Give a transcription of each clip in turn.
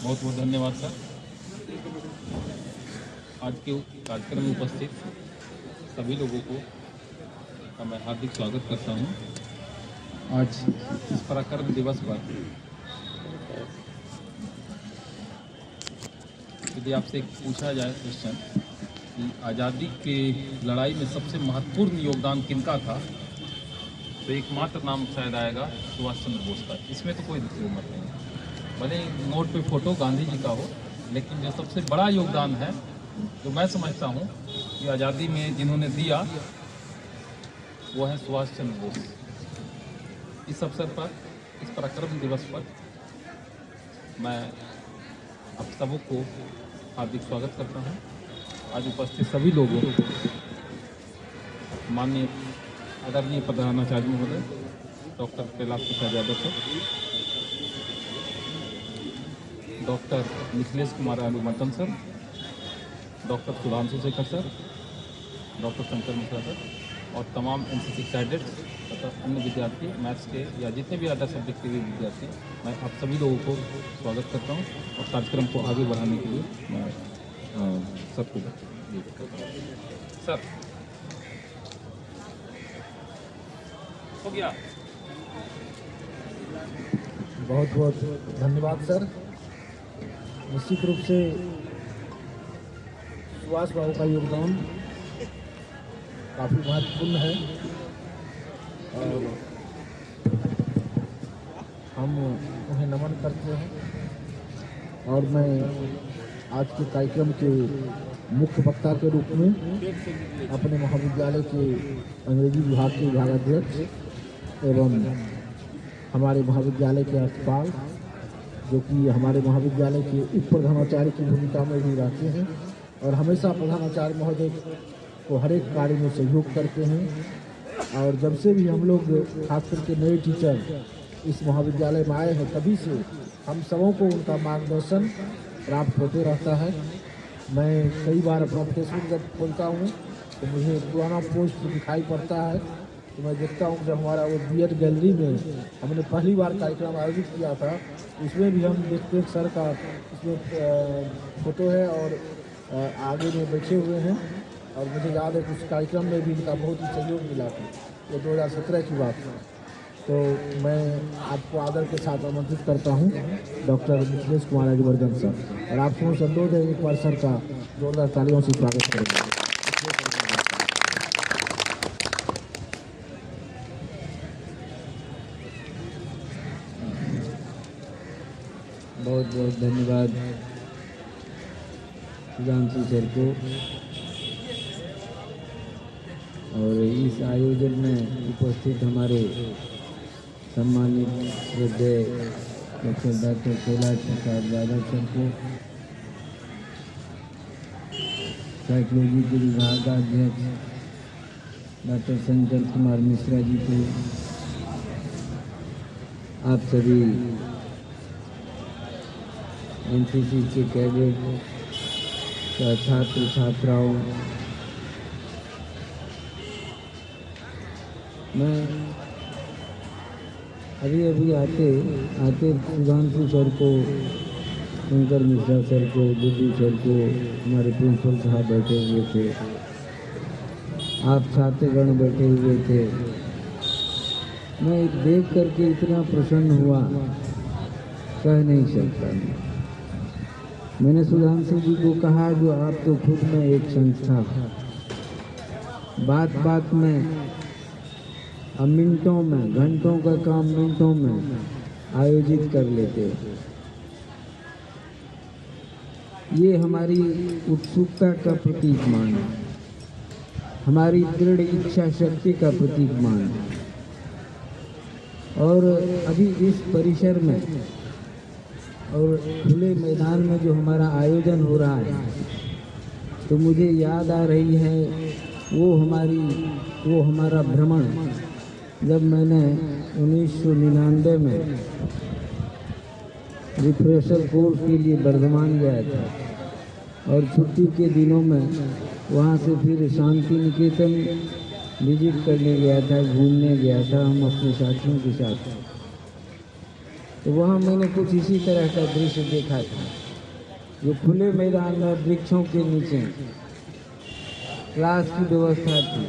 बहुत बहुत धन्यवाद सर। आज के कार्यक्रम में उपस्थित सभी लोगों को का मैं हार्दिक स्वागत करता हूँ। आज इस पराक्रम दिवस पर यदि आपसे एक पूछा जाए क्वेश्चन कि आज़ादी की लड़ाई में सबसे महत्वपूर्ण योगदान किनका था, तो एकमात्र नाम शायद आएगा सुभाष चंद्र बोस का। इसमें तो कोई दूसरी मत नहीं है। भले नोट पे फोटो गांधी जी का हो, लेकिन जो सबसे बड़ा योगदान है जो मैं समझता हूँ कि आज़ादी में जिन्होंने दिया वो है सुभाष चंद्र बोस। इस अवसर पर, इस पराक्रम दिवस पर मैं आप सबों को हार्दिक स्वागत करता हूँ। आज उपस्थित सभी लोगों को माननीय आदरणीय प्रधानाचार्य महोदय doctor Kailash Prasad Yadav sir, doctor Mithilesh Kumar अनुमतन sir, doctor Sudhanshu Shekhar sir, doctor Shankar Mishra sir और तमाम एनसीसी कैडेट्स तथा अन्य विद्यार्थी, मैथ्स के या जितने भी अदर सब्जेक्ट के भी विद्यार्थी, मैं आप सभी लोगों को स्वागत करता हूँ और कार्यक्रम को आगे बढ़ाने के लिए मैं सबको सर हो गया। बहुत बहुत धन्यवाद सर। निश्चित रूप से सुभाष बाबू का योगदान काफ़ी महत्वपूर्ण है और हम उन्हें नमन करते हैं। और मैं आज के कार्यक्रम के मुख्य वक्ता के रूप में अपने महाविद्यालय के अंग्रेजी विभाग के विभागाध्यक्ष एवं हमारे महाविद्यालय के अस्पताल, जो कि हमारे महाविद्यालय के उप प्रधानाचार्य की भूमिका में भी रहते हैं और हमेशा प्रधानाचार्य महोदय को हर एक कार्य में सहयोग करते हैं। और जब से भी हम लोग खास करके नए टीचर इस महाविद्यालय में आए हैं, तभी से हम सबों को उनका मार्गदर्शन प्राप्त होते रहता है। मैं कई बार अपना फेसबुक जब खोलता हूँ तो मुझे पुराना पोस्ट दिखाई पड़ता है, तो मैं देखता हूँ जब हमारा वो बीएड गैलरी में हमने पहली बार कार्यक्रम आयोजित किया था, उसमें भी हम देखते हैं सर का इसमें फोटो है और आगे में बैठे हुए हैं। और मुझे याद है कि उस कार्यक्रम में भी इनका बहुत ही सहयोग मिला था, वो 2017 की बात है। तो मैं आपको आदर के साथ आमंत्रित करता हूं डॉक्टर मिथिलेश कुमार अरिवर्धन सर, और आपको संतोष है एक बार सर का जोरदार तालियों से स्वागत करेंगे। बहुत बहुत धन्यवाद सुधांशु सर को। और इस आयोजन में उपस्थित हमारे सम्मानित श्रद्धेय डॉक्टर कैलाश प्रसाद यादव सर को, साइकोलॉजी के विभागाध्यक्ष डॉक्टर शंकर कुमार मिश्रा जी को, आप सभी एनसीसी के कैडेट छात्र छात्राओं, मैं अभी आते सुधांशु सर को, शंकर मिश्रा सर को, दिल्ली सर को, हमारे प्रिंसिपल साहब बैठे हुए थे, आप छात्रगण बैठे हुए थे। मैं देख करके इतना प्रसन्न हुआ, कह नहीं सकता। मैंने सुधांशु जी को कहा, जो आप तो खुद में एक संस्था, बात बात में हम मिनटों में, घंटों का काम मिनटों में आयोजित कर लेते। ये हमारी उत्सुकता का प्रतीक मान, हमारी दृढ़ इच्छा शक्ति का प्रतीक मान। और अभी इस परिसर में और खुले मैदान में जो हमारा आयोजन हो रहा है, तो मुझे याद आ रही है वो हमारा भ्रमण, जब मैंने 1999 में रिफ्रेशर कोर्स के लिए बर्धमान गया था और छुट्टी के दिनों में वहाँ से फिर शांति निकेतन विजिट करने गया था, घूमने गया था हम अपने साथियों के साथ। तो वहाँ मैंने कुछ इसी तरह का दृश्य देखा था, जो खुले मैदान में वृक्षों के नीचे क्लास की व्यवस्था थी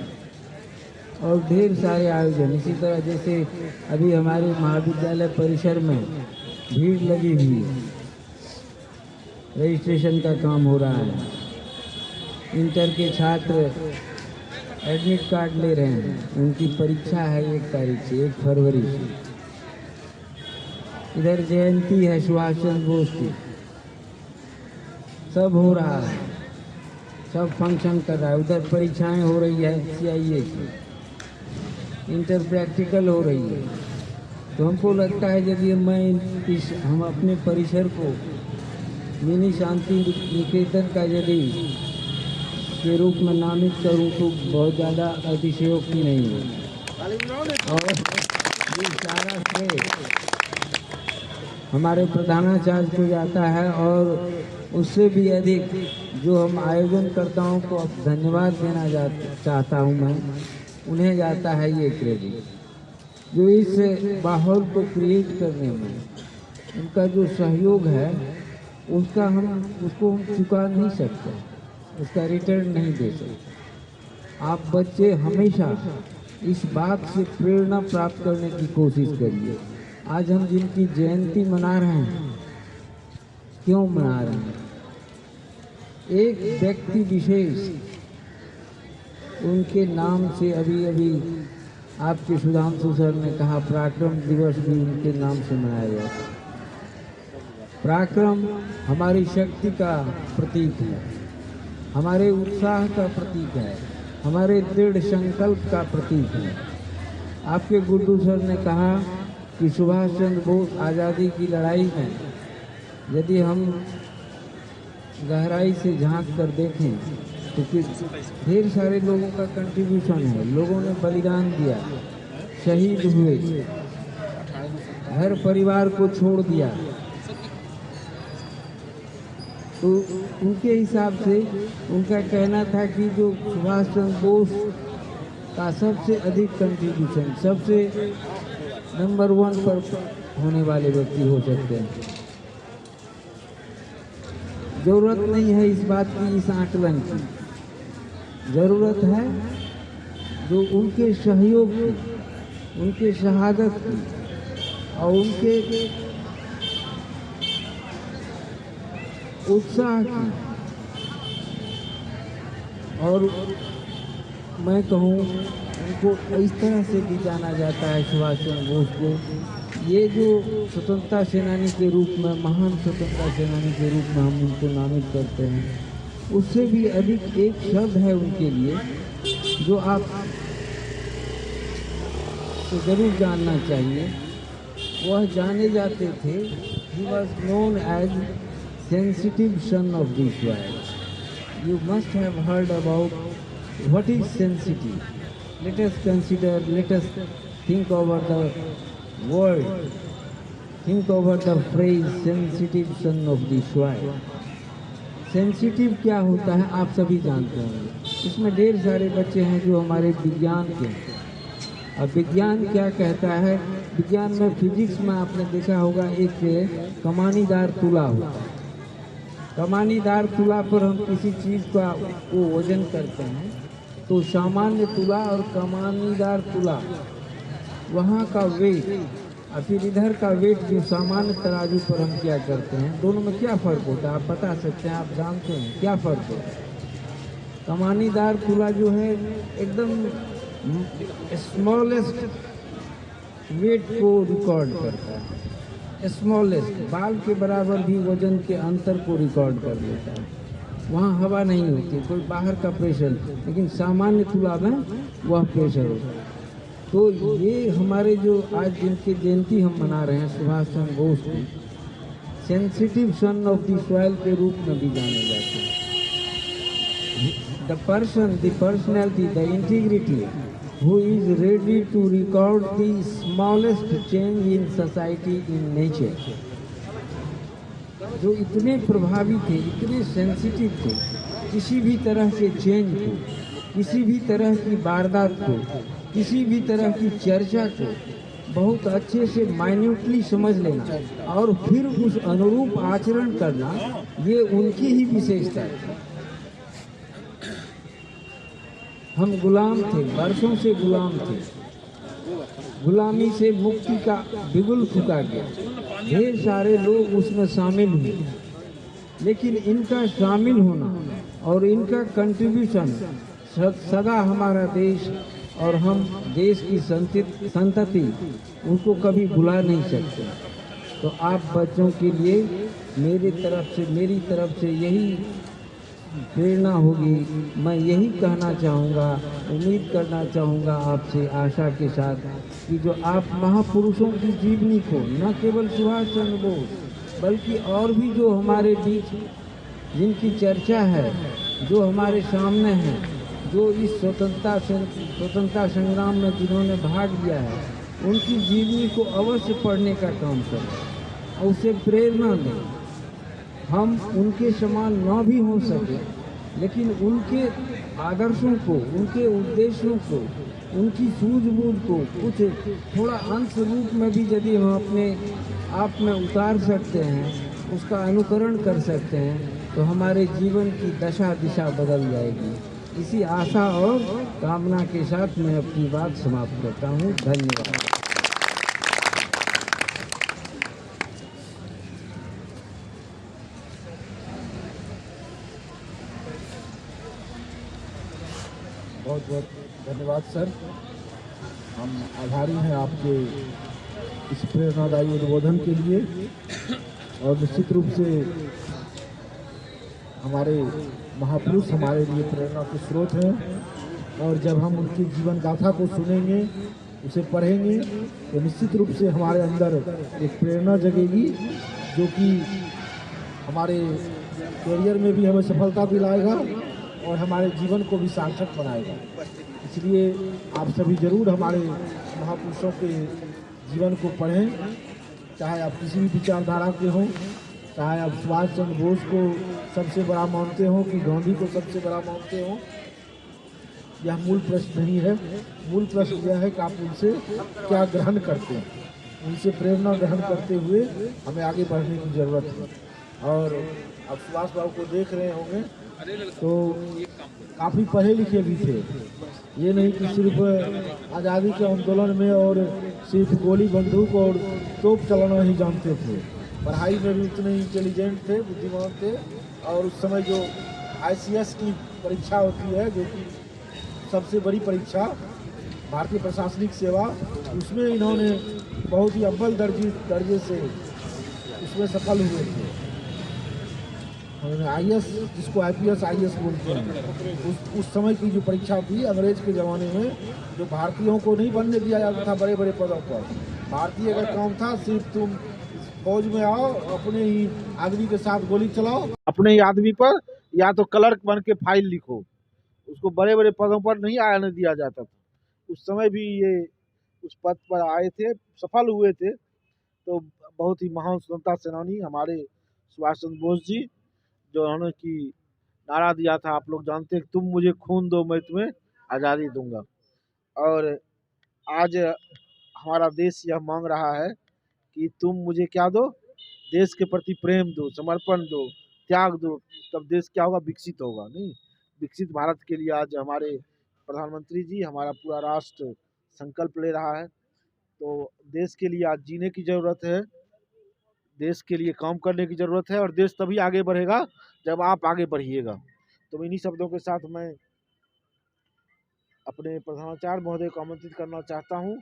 और ढेर सारे आयोजन। इसी तरह जैसे अभी हमारे महाविद्यालय परिसर में भीड़ लगी हुई है, रजिस्ट्रेशन का काम हो रहा है, इंटर के छात्र एडमिट कार्ड ले रहे हैं, उनकी परीक्षा है 1 तारीख से, 1 फरवरी से। इधर जयंती है सुभाष चंद्र बोस की, सब हो रहा है, सब फंक्शन कर रहा है। उधर परीक्षाएं हो रही है CIA की, इंटर प्रैक्टिकल हो रही है। तो हमको लगता है यदि हम अपने परिसर को मिनी शांति निकेतन का यदि के रूप में नामित करूं तो बहुत ज़्यादा अतिशयोक्ति नहीं है। और ये सारा श्रेय हमारे प्रधानाचार्य को जाता है और उससे भी अधिक जो हम आयोजनकर्ताओं को धन्यवाद देना चाहता हूं मैं, उन्हें जाता है ये क्रेडिट, जो इस माहौल को क्रिएट करने में उनका जो सहयोग है उसको हम चुका नहीं सकते, उसका रिटर्न नहीं दे सकते। आप बच्चे हमेशा इस बात से प्रेरणा प्राप्त करने की कोशिश करिए। आज हम जिनकी जयंती मना रहे हैं, क्यों मना रहे हैं? एक व्यक्ति विशेष उनके नाम से अभी आपके सुधांशु सर ने कहा पराक्रम दिवस भी उनके नाम से मनाया जाता है। पराक्रम हमारी शक्ति का प्रतीक है, हमारे उत्साह का प्रतीक है, हमारे दृढ़ संकल्प का प्रतीक है। आपके गुड्डू सर ने कहा कि सुभाष चंद्र बोस आज़ादी की लड़ाई में यदि हम गहराई से झांक कर देखें तो ढेर सारे लोगों का कंट्रीब्यूशन है, लोगों ने बलिदान दिया, शहीद हुए, घर परिवार को छोड़ दिया। तो उनके हिसाब से उनका कहना था कि जो सुभाष चंद्र बोस का सबसे अधिक कंट्रीब्यूशन, सबसे नंबर 1 पर होने वाले व्यक्ति हो सकते हैं। जरूरत नहीं है इस बात की, इस आकलन की, जरूरत है जो उनके सहयोग की, उनके शहादत की और उनके उत्साह की। और मैं कहूँ उनको इस तरह से भी जाना जाता है सुभाष चंद्र बोस को, ये जो स्वतंत्रता सेनानी के रूप में, महान स्वतंत्रता सेनानी के रूप में हम उनको नामित करते हैं, उससे भी अधिक एक शब्द है उनके लिए जो आप तो ज़रूर जानना चाहिए। वह जाने जाते थे, he was known as sensitive son of the soil. You must have heard about what is sensitive. Let us consider, let us think over the word, think over the phrase sensitive son of the soil. Sensitive क्या होता है आप सभी जानते होंगे। इसमें ढेर सारे बच्चे हैं जो हमारे विज्ञान के हैं। अब विज्ञान क्या कहता है? विज्ञान में फिजिक्स में आपने देखा होगा एक कमानीदार तुला होता है। कमानीदार तुला पर हम किसी चीज़ का वो वजन करते हैं तो सामान्य तुला और कमानीदार तुला वहाँ का वेट और फिर इधर का वेट जो सामान्य तराजू पर हम क्या करते हैं, दोनों में क्या फ़र्क होता है आप बता सकते हैं? आप जानते हैं क्या फ़र्क होता है? कमानीदार तुला जो है एकदम स्मॉलेस्ट वेट को रिकॉर्ड करता है, स्मॉलेस्ट बाल के बराबर भी वजन के अंतर को रिकॉर्ड कर देता है। वहाँ हवा नहीं होती, कोई बाहर का प्रेशर, लेकिन सामान्य तुला में वह प्रेशर होता है। तो ये हमारे जो आज जिनकी जयंती हम मना रहे हैं सुभाष चंद्र बोस की, sensitive son of the soil के रूप में भी जाने जाते हैं। The person, the personality, the integrity who is ready to record the smallest change in society in nature, जो इतने प्रभावी थे, इतने सेंसिटिव थे, किसी भी तरह के चेंज को, किसी भी तरह की वारदात को, किसी भी तरह की चर्चा को बहुत अच्छे से माइन्यूटली समझ लेना और फिर उस अनुरूप आचरण करना, ये उनकी ही विशेषता है। हम गुलाम थे, वर्षों से गुलाम थे, गुलामी से मुक्ति का बिगुल फूका गया, ढेर सारे लोग उसमें शामिल हुए, लेकिन इनका शामिल होना और इनका कंट्रीब्यूशन सदा हमारा देश और हम देश की संतति उनको कभी भुला नहीं सकते। तो आप बच्चों के लिए मेरी तरफ से यही प्रेरणा होगी। मैं यही कहना चाहूँगा, उम्मीद करना चाहूँगा आपसे आशा के साथ कि जो आप महापुरुषों की जीवनी को, न केवल सुभाष चंद्र बोस बल्कि और भी जो हमारे बीच जिनकी चर्चा है, जो हमारे सामने हैं, जो इस स्वतंत्रता संग्राम में जिन्होंने भाग लिया है, उनकी जीवनी को अवश्य पढ़ने का काम करें और उसे प्रेरणा दें। हम उनके समान न भी हो सके, लेकिन उनके आदर्शों को, उनके उद्देश्यों को, उनकी सूझबूझ को कुछ थोड़ा अंश रूप में भी यदि हम अपने आप में उतार सकते हैं, उसका अनुकरण कर सकते हैं, तो हमारे जीवन की दशा दिशा बदल जाएगी। इसी आशा और कामना के साथ मैं अपनी बात समाप्त करता हूँ। धन्यवाद। बहुत बहुत धन्यवाद सर। हम आभारी हैं आपके इस प्रेरणादायी उद्बोधन के लिए, और निश्चित रूप से हमारे महापुरुष हमारे लिए प्रेरणा के स्रोत हैं, और जब हम उनकी जीवन गाथा को सुनेंगे, उसे पढ़ेंगे, तो निश्चित रूप से हमारे अंदर एक प्रेरणा जगेगी, जो कि हमारे करियर में भी हमें सफलता दिलाएगा और हमारे जीवन को भी सार्थक बनाएगा। इसलिए आप सभी जरूर हमारे महापुरुषों के जीवन को पढ़ें, चाहे आप किसी भी विचारधारा के हों, चाहे आप सुभाष चंद्र बोस को सबसे बड़ा मानते हो कि गांधी को सबसे बड़ा मानते हो, यह मूल प्रश्न नहीं है। मूल प्रश्न यह है कि आप उनसे क्या ग्रहण करते हैं। उनसे प्रेरणा ग्रहण करते हुए हमें आगे बढ़ने की ज़रूरत है। और आप सुभाष बाबू को देख रहे होंगे तो काफ़ी पढ़े लिखे भी थे। ये नहीं कि सिर्फ आज़ादी के आंदोलन में और सिर्फ गोली बंदूक और तोप चलाना ही जानते थे, पढ़ाई में भी उतने इंटेलिजेंट थे, बुद्धिमान थे। और उस समय जो ICS की परीक्षा होती है, जो कि सबसे बड़ी परीक्षा भारतीय प्रशासनिक सेवा, उसमें इन्होंने बहुत ही अव्वल दर्जे से उसमें सफल हुए थे। IS, जिसको IPS IS बोलते हैं, उस समय की जो परीक्षा थी अंग्रेज के ज़माने में, जो भारतीयों को नहीं बनने दिया जाता था बड़े बड़े पदों पर। भारतीय का काम था सिर्फ तुम फौज में आओ, अपने ही आदमी के साथ गोली चलाओ, अपने ही आदमी पर, या तो क्लर्क बन के फाइल लिखो। उसको बड़े बड़े पदों पर नहीं आने दिया जाता था। उस समय भी ये उस पद पर आए थे, सफल हुए थे। तो बहुत ही महान स्वतंत्रता सेनानी हमारे सुभाष चंद्र बोस जी, जो उन्होंने की नारा दिया था, आप लोग जानते हैं, तुम मुझे खून दो मैं तुम्हें आज़ादी दूंगा। और आज हमारा देश यह मांग रहा है कि तुम मुझे क्या दो, देश के प्रति प्रेम दो, समर्पण दो, त्याग दो, तब देश क्या होगा, विकसित होगा। नहीं, विकसित भारत के लिए आज हमारे प्रधानमंत्री जी, हमारा पूरा राष्ट्र संकल्प ले रहा है। तो देश के लिए आज जीने की ज़रूरत है, देश के लिए काम करने की ज़रूरत है, और देश तभी आगे बढ़ेगा जब आप आगे बढ़िएगा। तो इन्हीं शब्दों के साथ मैं अपने प्रधानाचार्य महोदय को आमंत्रित करना चाहता हूं।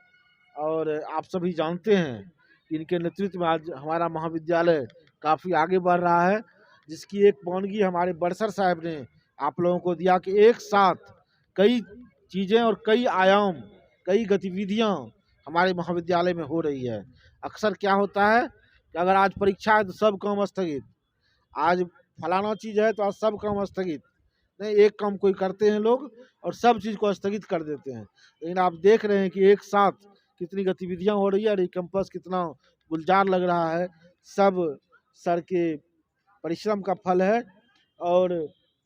और आप सभी जानते हैं कि इनके नेतृत्व में आज हमारा महाविद्यालय काफ़ी आगे बढ़ रहा है, जिसकी एक वानगी हमारे बड़सर साहब ने आप लोगों को दिया कि एक साथ कई चीज़ें और कई आयाम, कई गतिविधियां हमारे महाविद्यालय में हो रही है। अक्सर क्या होता है कि अगर आज परीक्षा है तो सब काम स्थगित, आज फलाना चीज़ है तो आज सब काम स्थगित। नहीं, एक काम कोई करते हैं लोग और सब चीज़ को स्थगित कर देते हैं। लेकिन आप देख रहे हैं कि एक साथ कितनी गतिविधियां हो रही है और ये कैंपस कितना गुलजार लग रहा है। सब सर के परिश्रम का फल है। और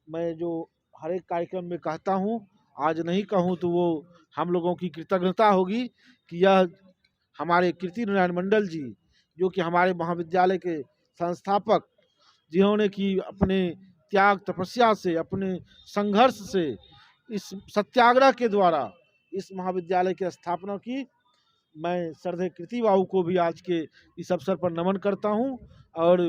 मैं जो हर एक कार्यक्रम में कहता हूँ, आज नहीं कहूँ तो वो हम लोगों की कृतज्ञता होगी कि यह हमारे कीर्ति नारायण मंडल जी, जो कि हमारे महाविद्यालय के संस्थापक, जिन्होंने कि अपने त्याग तपस्या से, अपने संघर्ष से, इस सत्याग्रह के द्वारा इस महाविद्यालय की स्थापना की। मैं श्रद्धेय कीर्ति बाबू को भी आज के इस अवसर पर नमन करता हूं। और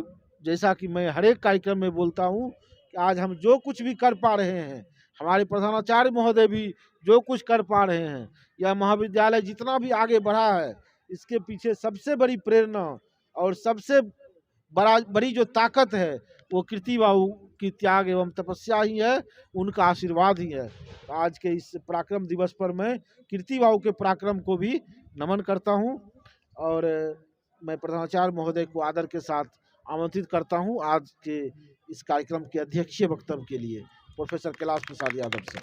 जैसा कि मैं हर एक कार्यक्रम में बोलता हूं कि आज हम जो कुछ भी कर पा रहे हैं, हमारे प्रधानाचार्य महोदय भी जो कुछ कर पा रहे हैं, यह महाविद्यालय जितना भी आगे बढ़ा है, इसके पीछे सबसे बड़ी प्रेरणा और सबसे बड़ी जो ताकत है वो कीर्ति बाबू की त्याग एवं तपस्या ही है, उनका आशीर्वाद ही है। तो आज के इस पराक्रम दिवस पर मैं कीर्ति बाबू के पराक्रम को भी नमन करता हूं और मैं प्रधानाचार्य महोदय को आदर के साथ आमंत्रित करता हूं आज के इस कार्यक्रम के अध्यक्षीय वक्तव्य के लिए प्रोफेसर कैलाश प्रसाद यादव से।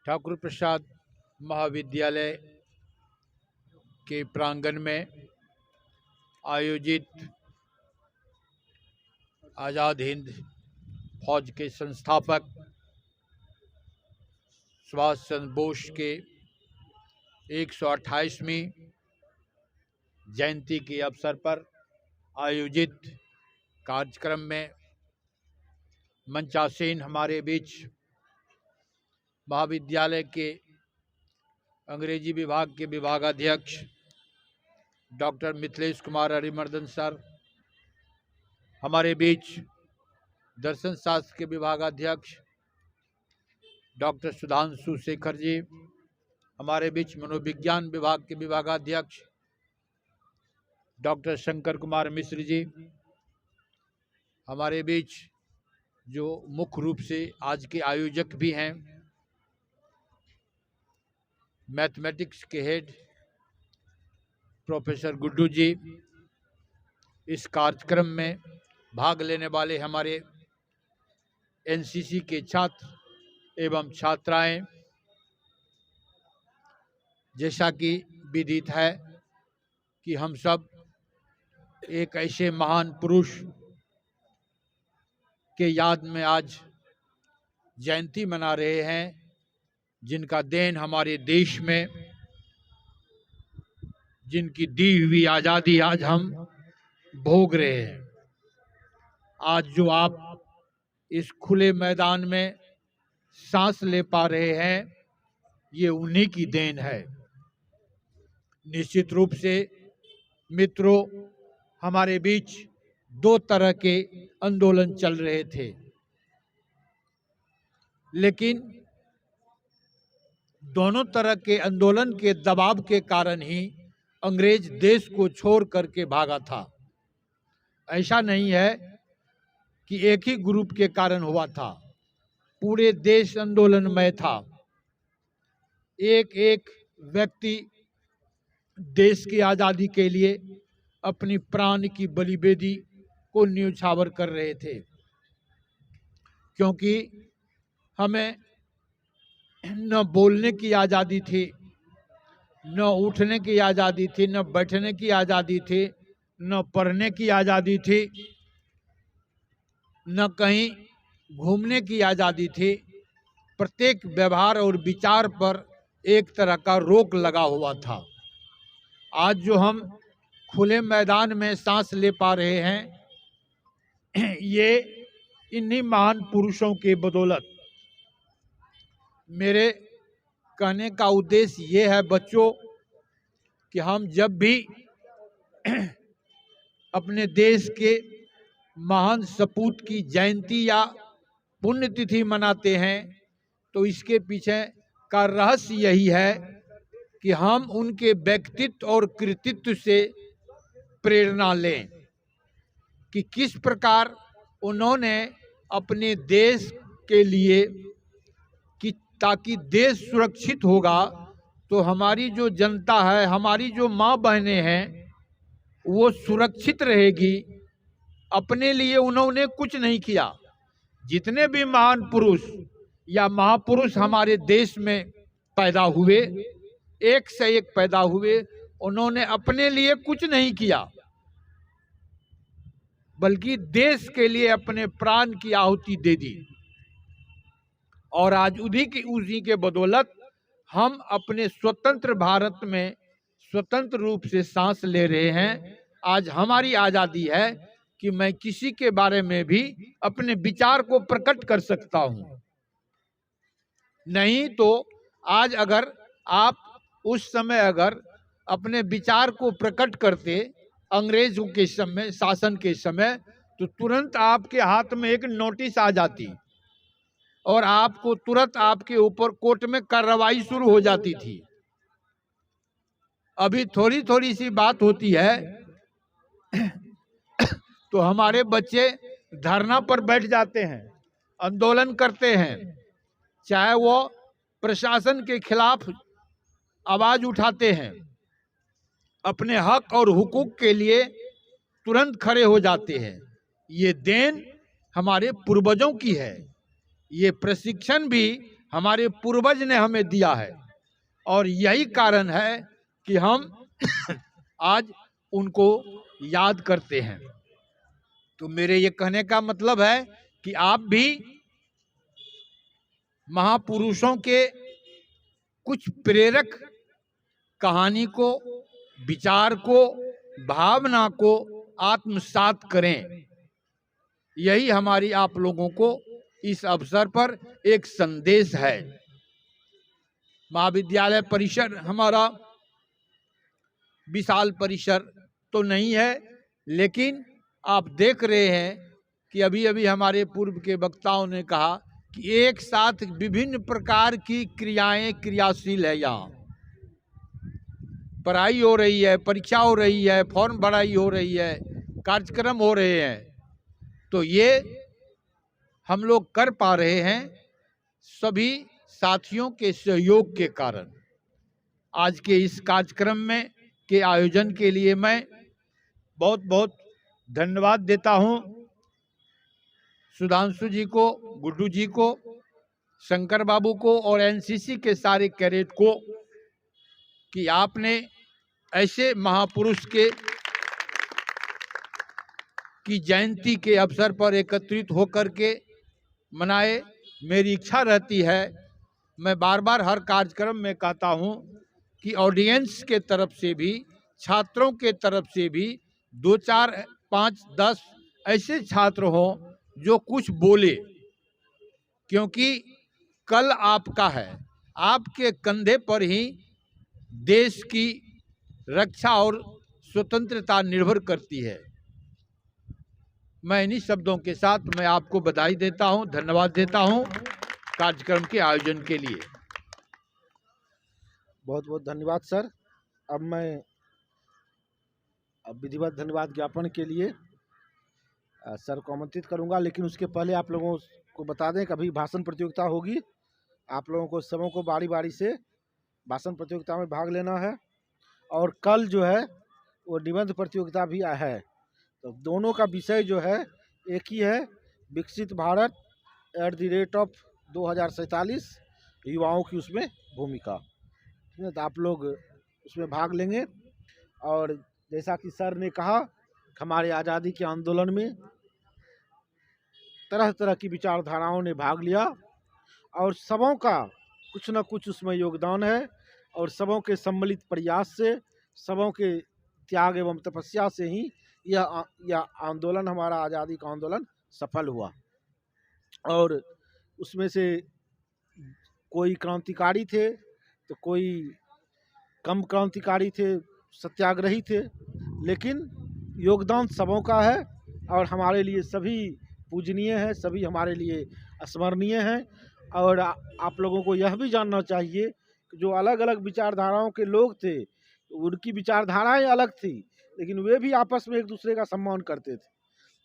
ठाकुर प्रसाद महाविद्यालय के प्रांगण में आयोजित आज़ाद हिंद फौज के संस्थापक सुभाष चंद्र बोस के 128वीं जयंती के अवसर पर आयोजित कार्यक्रम में मंचासीन हमारे बीच महाविद्यालय के अंग्रेजी विभाग के विभागाध्यक्ष डॉक्टर मिथिलेश कुमार अरिमर्दन सर, हमारे बीच दर्शन शास्त्र के विभागाध्यक्ष डॉक्टर सुधांशु शेखर जी, हमारे बीच मनोविज्ञान विभाग के विभागाध्यक्ष डॉक्टर शंकर कुमार मिश्र जी, हमारे बीच जो मुख्य रूप से आज के आयोजक भी हैं, मैथमेटिक्स के हेड प्रोफेसर गुड्डू जी, इस कार्यक्रम में भाग लेने वाले हमारे एनसीसी के छात्र एवं छात्राएं, जैसा कि विदित है कि हम सब एक ऐसे महान पुरुष के याद में आज जयंती मना रहे हैं जिनका देन हमारे देश में, जिनकी दी हुई आज़ादी आज हम भोग रहे हैं। आज जो आप इस खुले मैदान में सांस ले पा रहे हैं, ये उन्हीं की देन है। निश्चित रूप से मित्रों, हमारे बीच दो तरह के आंदोलन चल रहे थे, लेकिन दोनों तरह के आंदोलन के दबाव के कारण ही अंग्रेज देश को छोड़ करके भागा था। ऐसा नहीं है कि एक ही ग्रुप के कारण हुआ था, पूरे देश आंदोलनमय था। एक एक व्यक्ति देश की आज़ादी के लिए अपनी प्राण की बलिवेदी को न्यौछावर कर रहे थे, क्योंकि हमें न बोलने की आज़ादी थी, न उठने की आज़ादी थी, न बैठने की आज़ादी थी, न पढ़ने की आज़ादी थी, न कहीं घूमने की आज़ादी थी। प्रत्येक व्यवहार और विचार पर एक तरह का रोक लगा हुआ था। आज जो हम खुले मैदान में सांस ले पा रहे हैं, ये इन्हीं महान पुरुषों के बदौलत। मेरे कहने का उद्देश्य ये है बच्चों कि हम जब भी अपने देश के महान सपूत की जयंती या पुण्यतिथि मनाते हैं, तो इसके पीछे का रहस्य यही है कि हम उनके व्यक्तित्व और कृतित्व से प्रेरणा लें कि किस प्रकार उन्होंने अपने देश के लिए, कि ताकि देश सुरक्षित होगा तो हमारी जो जनता है, हमारी जो माँ बहनें हैं, वो सुरक्षित रहेगी। अपने लिए उन्होंने कुछ नहीं किया। जितने भी महान पुरुष या महापुरुष हमारे देश में पैदा हुए, एक से एक पैदा हुए, उन्होंने अपने लिए कुछ नहीं किया। बल्कि देश के लिए अपने प्राण की आहुति दे दी। और आज उसी के बदौलत हम अपने स्वतंत्र भारत में स्वतंत्र रूप से सांस ले रहे हैं। आज हमारी आजादी है कि मैं किसी के बारे में भी अपने विचार को प्रकट कर सकता हूं। नहीं तो आज अगर आप उस समय अगर अपने विचार को प्रकट करते अंग्रेजों के समय, शासन के समय, तो तुरंत आपके हाथ में एक नोटिस आ जाती और आपको तुरंत आपके ऊपर कोर्ट में कार्रवाई शुरू हो जाती थी। अभी थोड़ी थोड़ी सी बात होती है तो हमारे बच्चे धरना पर बैठ जाते हैं, आंदोलन करते हैं, चाहे वो प्रशासन के खिलाफ आवाज उठाते हैं, अपने हक और हुकूक के लिए तुरंत खड़े हो जाते हैं। ये देन हमारे पूर्वजों की है, ये प्रशिक्षण भी हमारे पूर्वज ने हमें दिया है और यही कारण है कि हम आज उनको याद करते हैं। तो मेरे ये कहने का मतलब है कि आप भी महापुरुषों के कुछ प्रेरक कहानी को, विचार को, भावना को आत्मसात करें। यही हमारी आप लोगों को इस अवसर पर एक संदेश है। महाविद्यालय परिसर हमारा विशाल परिसर तो नहीं है, लेकिन आप देख रहे हैं कि अभी अभी हमारे पूर्व के वक्ताओं ने कहा कि एक साथ विभिन्न प्रकार की क्रियाएं क्रियाशील है। यहाँ पढ़ाई हो रही है, परीक्षा हो रही है, फॉर्म भराई हो रही है, कार्यक्रम हो रहे हैं। तो ये हम लोग कर पा रहे हैं सभी साथियों के सहयोग के कारण। आज के इस कार्यक्रम में के आयोजन के लिए मैं बहुत बहुत धन्यवाद देता हूं सुधांशु जी को, गुड्डू जी को, शंकर बाबू को और एनसीसी के सारे कैडेट को कि आपने ऐसे महापुरुष की जयंती के अवसर पर एकत्रित होकर के मनाए। मेरी इच्छा रहती है, मैं बार बार हर कार्यक्रम में कहता हूं कि ऑडियंस के तरफ से भी, छात्रों के तरफ से भी 2, 4, 5, 10 ऐसे छात्र हों जो कुछ बोले, क्योंकि कल आपका है। आपके कंधे पर ही देश की रक्षा और स्वतंत्रता निर्भर करती है। मैं इन्हीं शब्दों के साथ मैं आपको बधाई देता हूं, धन्यवाद देता हूं कार्यक्रम के आयोजन के लिए। बहुत बहुत धन्यवाद सर। अब मैं विधिवत धन्यवाद ज्ञापन के लिए सर को आमंत्रित करूंगा, लेकिन उसके पहले आप लोगों को बता दें कि अभी भाषण प्रतियोगिता होगी। आप लोगों को सबों को बारी बारी से भाषण प्रतियोगिता में भाग लेना है और कल जो है वो निबंध प्रतियोगिता भी है। तो दोनों का विषय जो है एक ही है, विकसित भारत @ 2047 युवाओं की उसमें भूमिका। ठीक है, तो आप लोग उसमें भाग लेंगे। और जैसा कि सर ने कहा, हमारे आज़ादी के आंदोलन में तरह तरह की विचारधाराओं ने भाग लिया और सबों का कुछ न कुछ उसमें योगदान है और सबों के सम्मिलित प्रयास से, सबों के त्याग एवं तपस्या से ही यह आंदोलन, हमारा आज़ादी का आंदोलन सफल हुआ। और उसमें से कोई क्रांतिकारी थे तो कोई कम क्रांतिकारी थे, सत्याग्रही थे, लेकिन योगदान सबों का है और हमारे लिए सभी पूजनीय है, सभी हमारे लिए स्मरणीय हैं। और आप लोगों को यह भी जानना चाहिए कि जो अलग अलग विचारधाराओं के लोग थे, उनकी विचारधाराएं अलग थी, लेकिन वे भी आपस में एक दूसरे का सम्मान करते थे।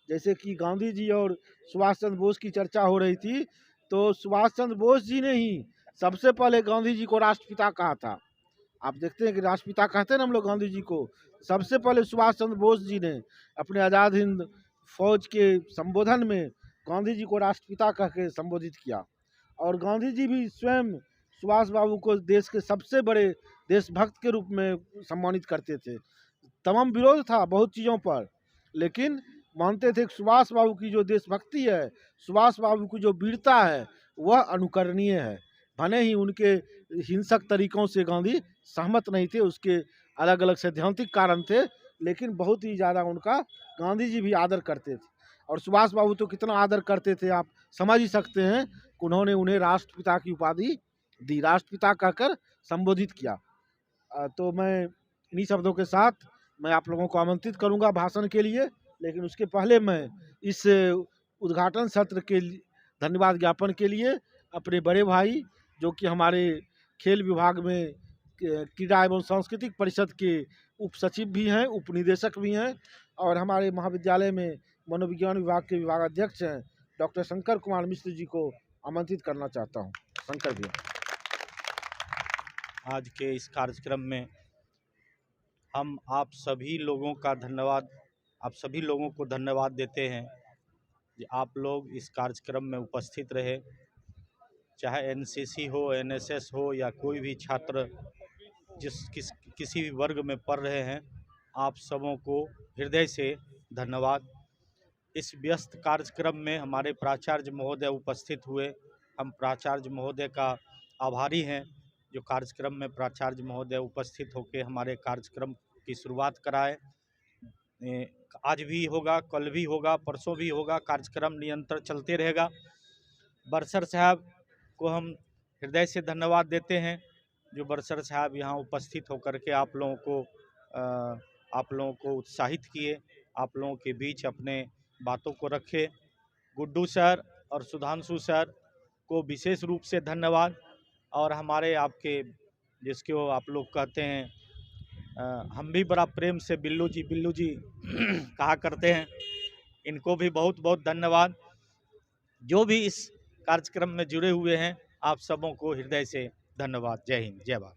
जैसे कि गांधी जी और सुभाष चंद्र बोस की चर्चा हो रही थी, तो सुभाष चंद्र बोस जी ने ही सबसे पहले गांधी जी को राष्ट्रपिता कहा था। आप देखते हैं कि राष्ट्रपिता कहते हैं ना हम लोग गांधी जी को, सबसे पहले सुभाष चंद्र बोस जी ने अपने आज़ाद हिंद फौज के संबोधन में गांधी जी को राष्ट्रपिता कह के संबोधित किया। और गांधी जी भी स्वयं सुभाष बाबू को देश के सबसे बड़े देशभक्त के रूप में सम्मानित करते थे। तमाम विरोध था बहुत चीज़ों पर, लेकिन मानते थे कि सुभाष बाबू की जो देशभक्ति है, सुभाष बाबू की जो वीरता है, वह अनुकरणीय है। भले ही उनके हिंसक तरीकों से गांधी सहमत नहीं थे, उसके अलग अलग सैद्धांतिक कारण थे, लेकिन बहुत ही ज़्यादा उनका गांधी जी भी आदर करते थे। और सुभाष बाबू तो कितना आदर करते थे आप समझ ही सकते हैं कि उन्होंने उन्हें राष्ट्रपिता की उपाधि दी, राष्ट्रपिता कहकर संबोधित किया। तो मैं इन्हीं शब्दों के साथ मैं आप लोगों को आमंत्रित करूंगा भाषण के लिए, लेकिन उसके पहले मैं इस उद्घाटन सत्र के धन्यवाद ज्ञापन के लिए अपने बड़े भाई जो कि हमारे खेल विभाग में क्रीड़ा एवं सांस्कृतिक परिषद के उप सचिव भी हैं, उप निदेशक भी हैं, और हमारे महाविद्यालय में मनोविज्ञान विभाग के विभागाध्यक्ष हैं डॉक्टर शंकर कुमार मिश्र जी को आमंत्रित करना चाहता हूँ। शंकर जी। आज के इस कार्यक्रम में हम आप सभी लोगों को धन्यवाद देते हैं कि आप लोग इस कार्यक्रम में उपस्थित रहे। चाहे एनसीसी हो, एनएसएस हो या कोई भी छात्र किसी भी वर्ग में पढ़ रहे हैं, आप सबों को हृदय से धन्यवाद। इस व्यस्त कार्यक्रम में हमारे प्राचार्य महोदय उपस्थित हुए। हम प्राचार्य महोदय का आभारी हैं जो कार्यक्रम में प्राचार्य महोदय उपस्थित होकर हमारे कार्यक्रम की शुरुआत कराए। आज भी होगा, कल भी होगा, परसों भी होगा, कार्यक्रम निरंतर चलते रहेगा। बरसर साहब को हम हृदय से धन्यवाद देते हैं जो बरसर साहब यहाँ उपस्थित होकर के आप लोगों को उत्साहित किए, आप लोगों के बीच अपने बातों को रखे। गुड्डू सर और सुधांशु सर को विशेष रूप से धन्यवाद। और हमारे आपके जिसको आप लोग कहते हैं, हम भी बड़ा प्रेम से बिल्लू जी कहा करते हैं, इनको भी बहुत बहुत धन्यवाद। जो भी इस कार्यक्रम में जुड़े हुए हैं, आप सबों को हृदय से धन्यवाद। जय हिंद, जय भारत।